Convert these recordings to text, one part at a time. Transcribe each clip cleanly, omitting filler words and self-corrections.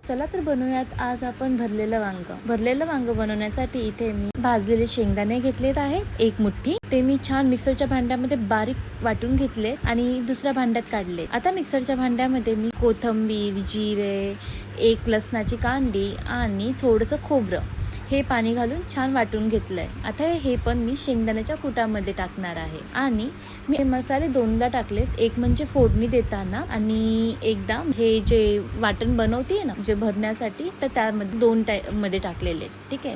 चला तर बनवूयात आज आपण भरलेलं वांग. भरलेलं वांग बनवण्यासाठी इथे मी भाजलेले शेंगदाणे घेतलेत आहे एक मुठ्ठी. ते मी छान मिक्सरच्या भांड्यामध्ये बारीक वाटून घेतले आणि दुसऱ्या भांड्यात काढले. आता मिक्सरच्या भांड्यामध्ये मी कोथिंबीर, जिरे, एक लसणाची कांडी आणि थोडंसं खोबरं हे पाणी घालून छान वाटून घेतलंय. आता हे पण मी शेंगदाण्याच्या कुटामध्ये टाकणार आहे आणि मी मसाले दोनदा टाकलेत. एक म्हणजे फोडणी देताना आणि एकदा हे जे वाटण बनवते ना जे भरण्यासाठी, तर त्यामध्ये दोन मध्ये टाकलेले. ठीक आहे.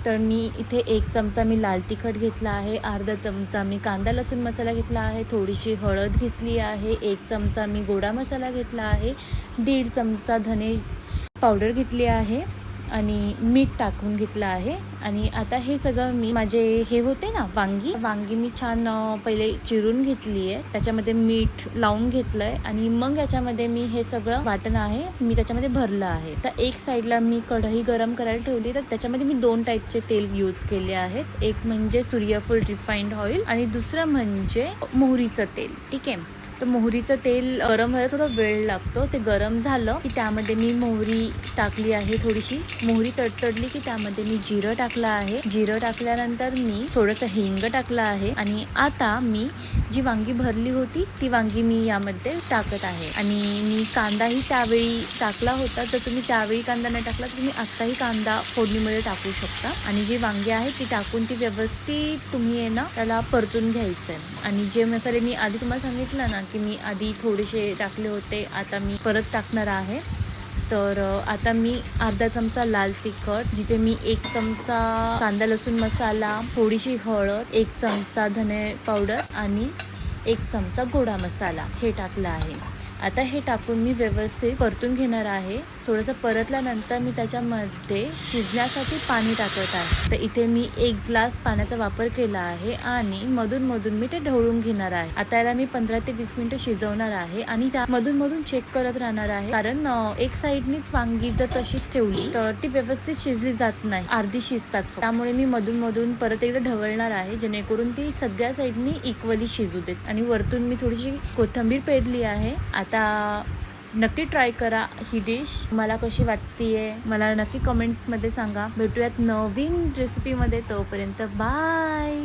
तर मी इथे एक चमचा मी लाल तिखट घेतला आहे, अर्धा चमचा मी कांदा लसूण मसाला घेतला आहे, थोडीशी हळद घेतली आहे, एक चमचा मी गोडा मसाला घेतला आहे, 1.5 चमचा धने पावडर घेतली आहे आणि मीठ टाकून घेतलं आहे. आणि आता हे सगळं मी माझे हे होते ना वांगी मी छान पहिले चिरून घेतली आहे, त्याच्यामध्ये मीठ लावून घेतलंय आणि मग याच्यामध्ये मी हे सगळं वाटण आहे मी त्याच्यामध्ये भरलं आहे. तर एक साईडला मी कढई गरम करायला ठेवली, तर त्याच्यामध्ये मी 2 टाईपचे तेल यूज केले आहेत. एक म्हणजे सूर्यफूल रिफाइंड ऑइल आणि दुसरं म्हणजे मोहरीचं तेल. ठीक आहे. तर मोहरीचं तेल गरम व्हायला थोडा वेळ लागतो. ते गरम झालं की त्यामध्ये मी मोहरी टाकली आहे. थोडीशी मोहरी तडतडली की त्यामध्ये मी जिरं टाकलं आहे. जिरं टाकल्यानंतर मी थोडंसं हिंग टाकलं आहे आणि आता मी जी वांगी भरली होती ती वांगी मी यामध्ये टाकत आहे. आणि मी कांदाही त्यावेळी टाकला होता. जर तुम्ही त्यावेळी कांदा नाही टाकला तर तुम्ही आत्ताही कांदा फोडणीमध्ये टाकू शकता. आणि जी वांगी आहे ती टाकून ती व्यवस्थित तुम्ही आहे ना त्याला परतून घ्यायचं आहे. आणि जे मसाले मी आधी तुम्हाला सांगितलं ना की मी आधी थोडेसे टाकले होते, आता मी परत टाकणार आहे. तर आता मी अर्धा चमचा लाल तिखट, जिथे मी 1 चमचा कांदा लसूण मसाला, थोडीशी हळद, 1 चमचा धने पावडर आणि 1 चमचा गोडा मसाला हे टाकलं आहे. आता हे टाकून मी व्यवस्थित परतून घेणार आहे. थोडंसं परतल्यानंतर मी त्याच्यामध्ये शिजण्यासाठी पाणी टाकत आहे. तर इथे मी 1 ग्लास पाण्याचा वापर केला आहे आणि मधून मधून मी ते ढवळून घेणार आहे. आता याला मी 15 ते 20 मिनिटं शिजवणार आहे आणि त्या मधून मधून चेक करत राहणार आहे, कारण एक साईडनीच वांगी जर तशीच ठेवली तर ती व्यवस्थित शिजली जात नाही, अर्धी शिजतात. त्यामुळे मी मधून मधून परत एकदा ढवळणार आहे, जेणेकरून ती सगळ्या साईडनी इक्वली शिजू देत. आणि वरतून मी थोडीशी कोथिंबीर पेरली आहे. आता नक्की ट्राय करा ही डिश. मला कशी वाटतीये मला नक्की कमेंट्समध्ये सांगा. भेटूयात नवीन रेसिपीमध्ये. तोपर्यंत बाय.